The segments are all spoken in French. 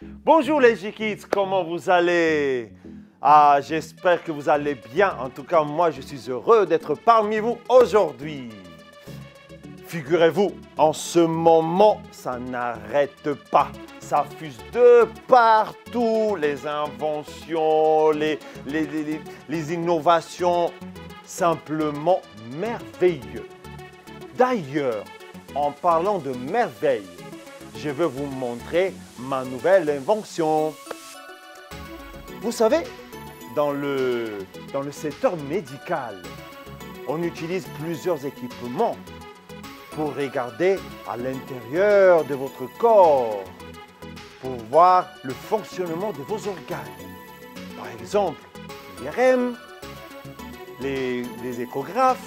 Bonjour les J-Kids, comment vous allez? J'espère que vous allez bien. En tout cas, moi, je suis heureux d'être parmi vous aujourd'hui. Figurez-vous, en ce moment, ça n'arrête pas. Ça fuse de partout, les inventions, les innovations, simplement merveilleux. D'ailleurs, en parlant de merveilles, je vais vous montrer ma nouvelle invention. Vous savez, dans le secteur médical, on utilise plusieurs équipements pour regarder à l'intérieur de votre corps, pour voir le fonctionnement de vos organes. Par exemple, l'IRM, les échographes,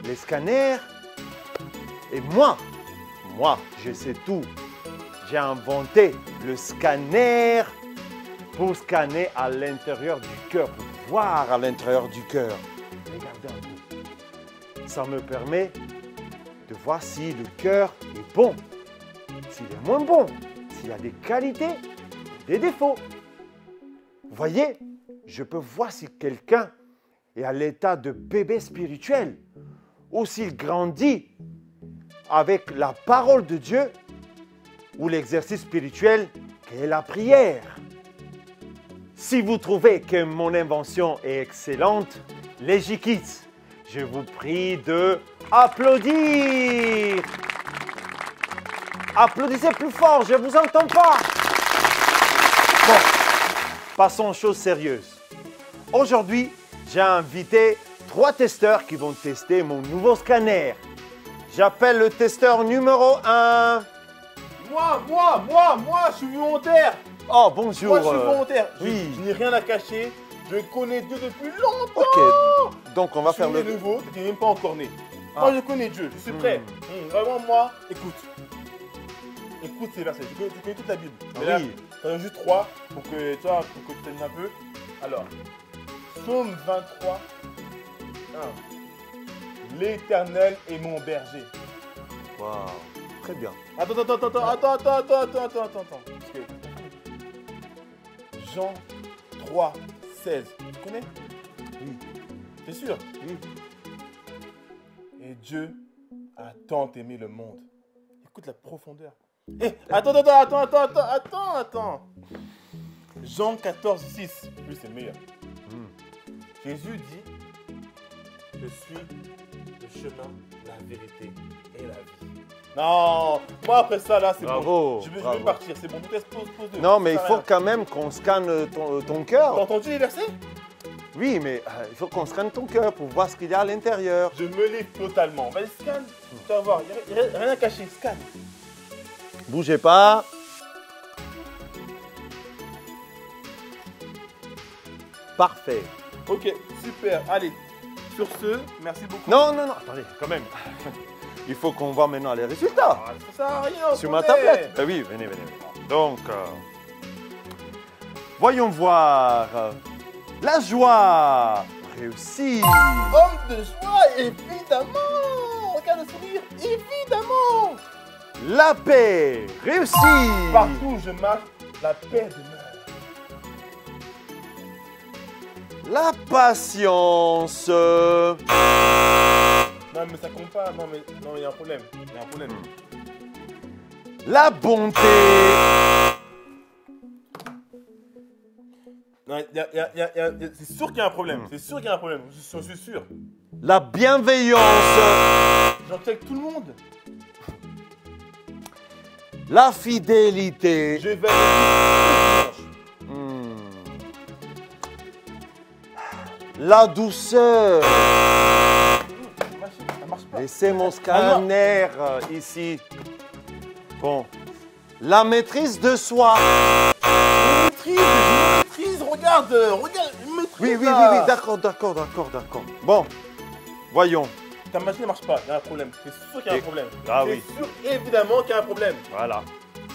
les scanners. Et moi, je sais tout. J'ai inventé le scanner pour scanner à l'intérieur du cœur, pour voir à l'intérieur du cœur. Regardez un peu. Ça me permet de voir si le cœur est bon, s'il est moins bon, s'il y a des qualités, des défauts. Vous voyez, je peux voir si quelqu'un est à l'état de bébé spirituel ou s'il grandit avec la parole de Dieu ou l'exercice spirituel qu'est la prière. Si vous trouvez que mon invention est excellente, les J-Kids, je vous prie de applaudir. Applaudissez plus fort, je ne vous entends pas. Bon, passons aux choses sérieuses. Aujourd'hui, j'ai invité 3 testeurs qui vont tester mon nouveau scanner. J'appelle le testeur numéro 1. Moi, je suis volontaire. Oh, bonjour. Moi, je suis volontaire. Oui. Je n'ai rien à cacher. Je connais Dieu depuis longtemps. Ok, donc on va faire le nouveau, tu n'es même pas encore né. Moi, je connais Dieu, je suis prêt. Vraiment, moi, écoute. Écoute ces versets, tu connais toute la Bible. Mais là, tu en as juste 3 pour que tu t'aimes un peu. Alors, Psaume 23, 1. L'Éternel est mon berger. Waouh, très bien. Attends. Parce que Jean 3, 16. Tu connais? Oui. T'es sûr? Oui. Et Dieu a tant aimé le monde. Écoute la profondeur. Attends. Jean 14, 6. Lui, c'est le meilleur. Jésus dit, je suis le chemin, la vérité et la vie. Non, moi après ça là c'est bon. Je vais partir, c'est bon. Pose. Non, mais il faut quand même qu'on scanne ton cœur. T'as entendu les versets? Oui, mais il faut qu'on scanne ton cœur pour voir ce qu'il y a à l'intérieur. Je me livre totalement. Vas-y, scanne. Tu vas voir, il n'y a rien à cacher. Scanne. Bougez pas. Parfait. Ok, super. Allez, sur ce, merci beaucoup. Non, attendez, quand même. Il faut qu'on voit maintenant les résultats. Ça sert à rien. Sur ma tablette. Oui, venez. Donc, voyons voir. La joie réussie. Homme de joie, évidemment. Regarde le sourire, évidemment. La paix réussie. Partout où je marche, la paix demeure. La patience. Non, mais ça compte pas. Non, il y a un problème. La bonté. Non, c'est sûr qu'il y a un problème. Je suis sûr. La bienveillance. J'en check tout le monde. La fidélité. Je vais aller La douceur. Ça marche pas. Laissez mon scanner ici. Bon. La maîtrise de soi. Maîtrise, regarde, maîtrise. Oui, d'accord. Bon, voyons. Ta machine ne marche pas, il y a un problème. C'est sûr qu'il y a un problème. Ah oui. C'est sûr évidemment qu'il y a un problème. Voilà.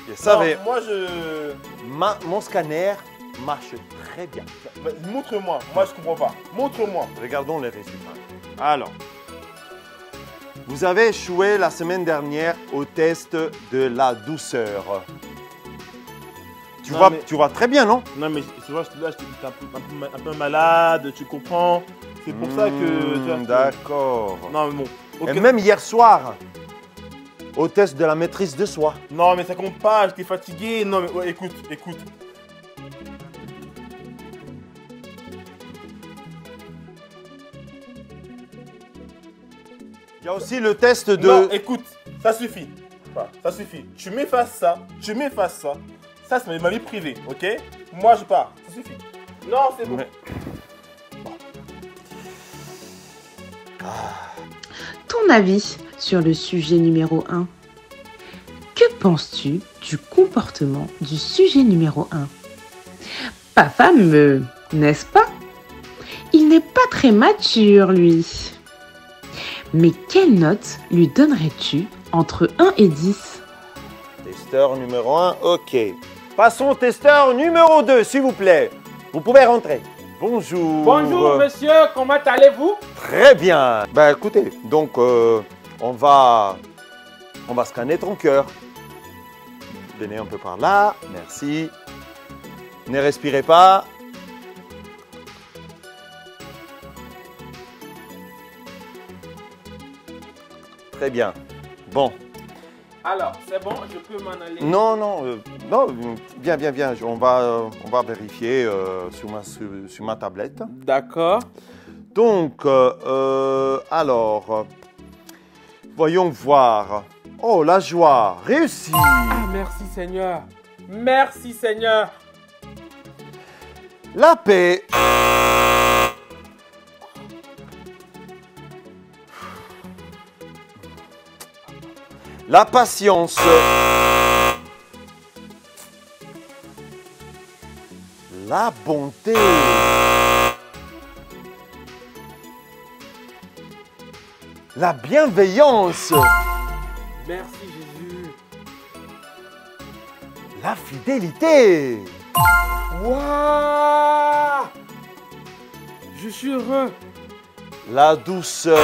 Je savais. Non, moi Mon scanner marche très bien. Montre-moi, moi je comprends pas. Montre-moi. Regardons les résultats. Alors, vous avez échoué la semaine dernière au test de la douceur. Tu vois très bien, non? Non, mais tu vois, là, j'étais un peu malade, tu comprends? C'est pour ça que... D'accord. Non, mais bon. Okay. Et même hier soir, au test de la maîtrise de soi. Non, mais ça compte pas, j'étais fatigué. Non, mais ouais, écoute. Il y a aussi le test de... Non, écoute, ça suffit. Ça suffit. Tu m'effaces ça. Ça, c'est ma vie privée, ok? Moi, je pars. Ça suffit. Non, c'est bon. Mais... Ton avis sur le sujet numéro 1. Que penses-tu du comportement du sujet numéro 1? Pas fameux, n'est-ce pas? Il n'est pas très mature, lui. Mais quelle note lui donnerais-tu entre 1 et 10? Testeur numéro 1, ok. Passons au testeur numéro 2, s'il vous plaît. Vous pouvez rentrer. Bonjour. Bonjour, monsieur. Comment allez-vous? Très bien. Ben écoutez, donc on va scanner ton cœur. Venez un peu par là. Merci. Ne respirez pas. Très bien. Bon. Alors, c'est bon, je peux m'en aller? Non, bien. On va vérifier sur ma tablette. D'accord. Donc, alors, voyons voir. Oh, la joie, réussi. Ah, merci Seigneur. Merci Seigneur. La paix. La patience. La bonté. La bienveillance. Merci Jésus. La fidélité. Waouh! Je suis heureux. La douceur.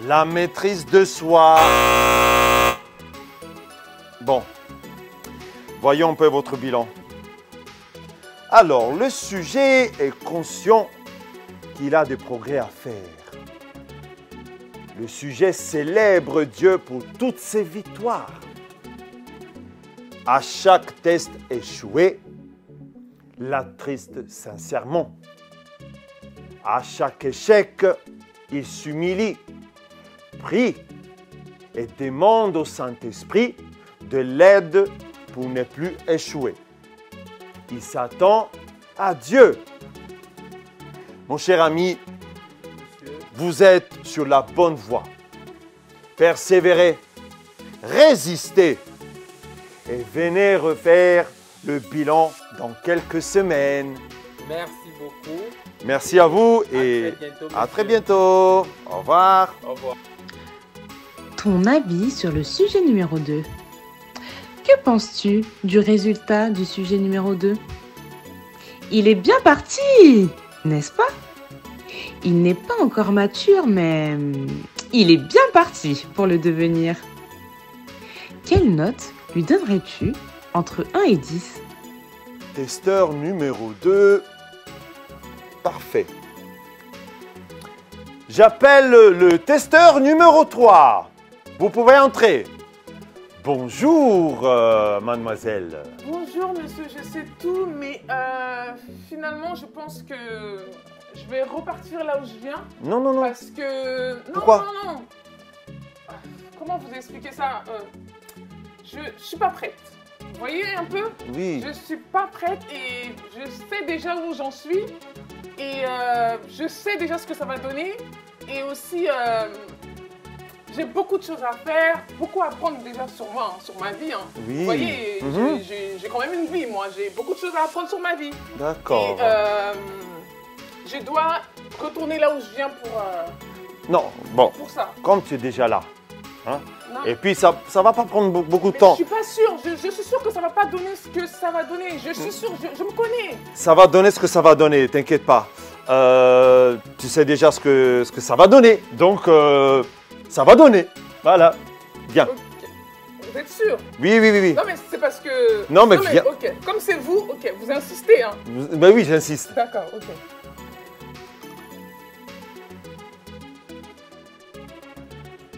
La maîtrise de soi. Bon, voyons un peu votre bilan. Alors, le sujet est conscient qu'il a des progrès à faire. Le sujet célèbre Dieu pour toutes ses victoires. À chaque test échoué, l'attriste sincèrement. À chaque échec, il s'humilie, prie et demande au Saint-Esprit de l'aide pour ne plus échouer. Il s'attend à Dieu. Mon cher ami, vous êtes sur la bonne voie. Persévérez, résistez et venez refaire le bilan dans quelques semaines. Merci beaucoup. Merci à vous et à très bientôt. Au revoir. Au revoir. Ton avis sur le sujet numéro 2. Que penses-tu du résultat du sujet numéro 2? Il est bien parti, n'est-ce pas? Il n'est pas encore mature, mais il est bien parti pour le devenir. Quelle note lui donnerais-tu entre 1 et 10? Testeur numéro 2. Parfait. J'appelle le testeur numéro 3. Vous pouvez entrer. Bonjour, mademoiselle. Bonjour, monsieur, je sais tout, mais finalement, je pense que je vais repartir là où je viens. Non. Parce que... Non, Pourquoi? non. Comment vous expliquer ça? Je suis pas prête. Vous voyez un peu? Oui. Je suis pas prête et je sais déjà où j'en suis. Et je sais déjà ce que ça va donner. Et aussi... j'ai beaucoup de choses à faire, beaucoup à apprendre déjà sur moi, hein, sur ma vie. Hein. Oui. Vous voyez, j'ai quand même une vie, moi. J'ai beaucoup de choses à apprendre sur ma vie. D'accord. Et je dois retourner là où je viens Non, bon, pour ça. comme tu es déjà là, hein, Non. et puis ça va pas prendre beaucoup de Mais temps. je suis pas sûre. Je suis sûre que ça va pas donner ce que ça va donner. Je suis sûre, je me connais. Ça va donner ce que ça va donner, t'inquiète pas. Tu sais déjà ce que ça va donner, donc ça va donner. Voilà, bien. Ok. Vous êtes sûr? Oui, oui, oui, oui. Non, mais c'est parce que... Non, mais viens. Ok, comme c'est vous, ok, vous insistez, hein. Ben oui, j'insiste. D'accord, ok.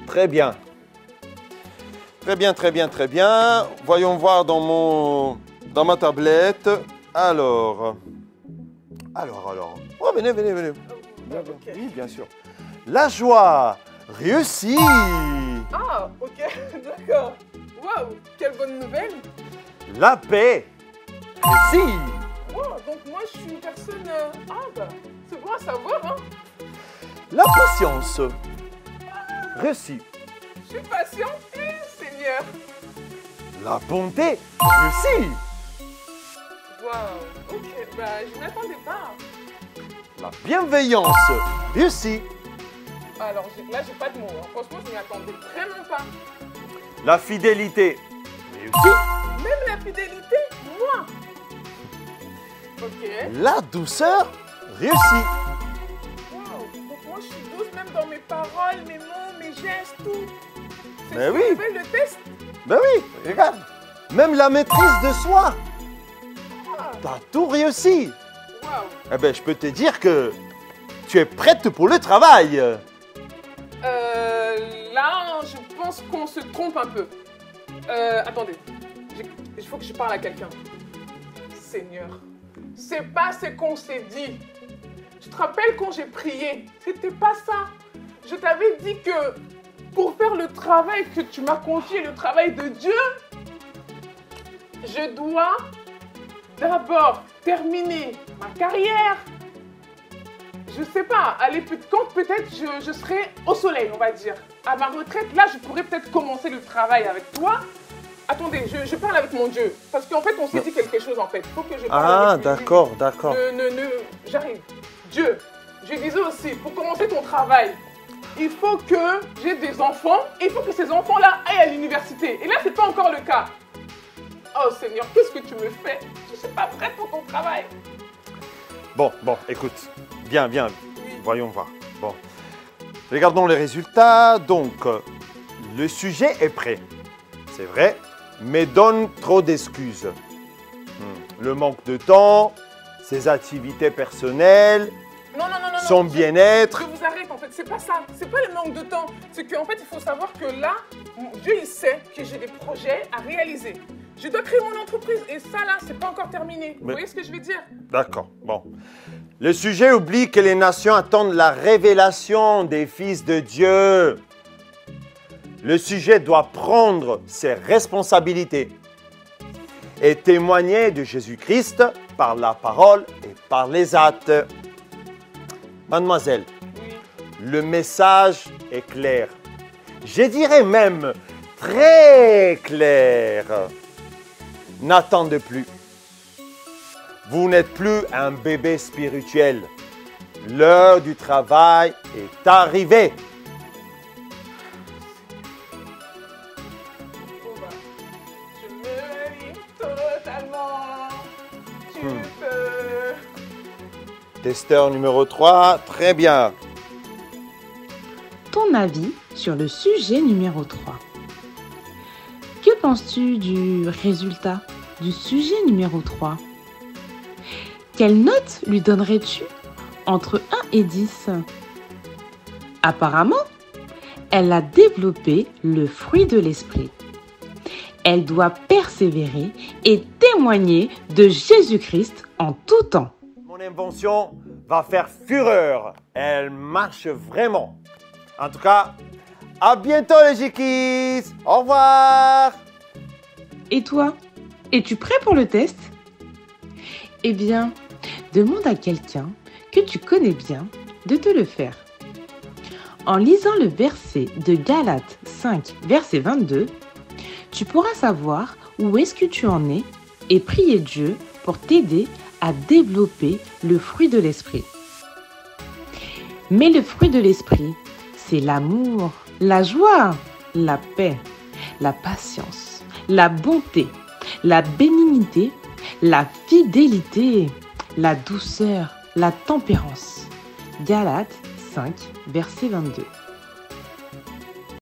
Très bien. Très bien, très bien, très bien. Voyons voir dans ma tablette. Alors. Oh, venez, venez, venez. Bien, bien. Ok. Oui, bien sûr. La joie réussie. Ah, ok, d'accord. Waouh, quelle bonne nouvelle. La paix réussie. Wow, donc moi, je suis une personne... Ah, bah, c'est bon à savoir, hein. La patience réussie. Je suis patiente, Seigneur. La bonté réussie. Waouh, ok, bah, je m'attendais pas. La bienveillance réussie. Alors, là, j'ai pas de mots, hein. Franchement, je m'y attendais vraiment pas. La fidélité réussie. Même la fidélité, moi. Ok. La douceur réussie. Wow. Donc moi, je suis douce même dans mes paroles, mes mots, mes gestes, tout. C'est Ben ce oui. qu'on appelle le test. Ben oui, regarde. Même la maîtrise de soi. Ah, T'as tout réussi. wow. Eh ben, je peux te dire que tu es prête pour le travail. Là, je pense qu'on se trompe un peu. Attendez. Il faut que je parle à quelqu'un. Seigneur, c'est pas ce qu'on s'est dit. Tu te rappelles quand j'ai prié? C'était pas ça. Je t'avais dit que pour faire le travail que tu m'as confié, le travail de Dieu, je dois d'abord terminer ma carrière. Je sais pas, aller quand peut-être je serai au soleil, on va dire. À ma retraite, là, je pourrais peut-être commencer le travail avec toi. Attendez, je parle avec mon Dieu. Parce qu'en fait, on s'est dit quelque chose, en fait. Il faut que je parle avec lui. d'accord. J'arrive. Dieu, je disais aussi, pour commencer ton travail, il faut que j'ai des enfants et il faut que ces enfants-là aillent à l'université. Et là, c'est pas encore le cas. Oh Seigneur, qu'est-ce que tu me fais? Je ne suis pas prête pour ton travail. Bon, écoute. Viens. Voyons voir. Bon. Regardons les résultats. Donc, le sujet est prêt. C'est vrai, mais donne trop d'excuses. Le manque de temps, ses activités personnelles, Non. son bien-être. Je vous arrête, en fait, c'est pas ça. C'est pas le manque de temps. C'est qu'en fait, il faut savoir que là, Dieu, il sait que j'ai des projets à réaliser. Je dois créer mon entreprise et ça, là, c'est pas encore terminé. Vous voyez ce que je veux dire? D'accord, bon. Le sujet oublie que les nations attendent la révélation des fils de Dieu. Le sujet doit prendre ses responsabilités et témoigner de Jésus-Christ par la parole et par les actes. Mademoiselle, Oui. le message est clair. Je dirais même très clair. N'attendez plus. Vous n'êtes plus un bébé spirituel. L'heure du travail est arrivée. Bon, bah, je me livre totalement. Tu peux. Testeur numéro 3, très bien. Ton avis sur le sujet numéro 3. Que penses-tu du résultat du sujet numéro 3? Quelle note lui donnerais-tu entre 1 et 10? Apparemment, elle a développé le fruit de l'esprit. Elle doit persévérer et témoigner de Jésus-Christ en tout temps. Mon invention va faire fureur. Elle marche vraiment. En tout cas, à bientôt les Jikis. Au revoir. Et toi, es-tu prêt pour le test? Eh bien, demande à quelqu'un que tu connais bien de te le faire. En lisant le verset de Galates 5, verset 22, tu pourras savoir où est-ce que tu en es et prier Dieu pour t'aider à développer le fruit de l'esprit. Mais le fruit de l'esprit, c'est l'amour, la joie, la paix, la patience, la bonté, la bénignité, la fidélité, la douceur, la tempérance. Galates 5, verset 22.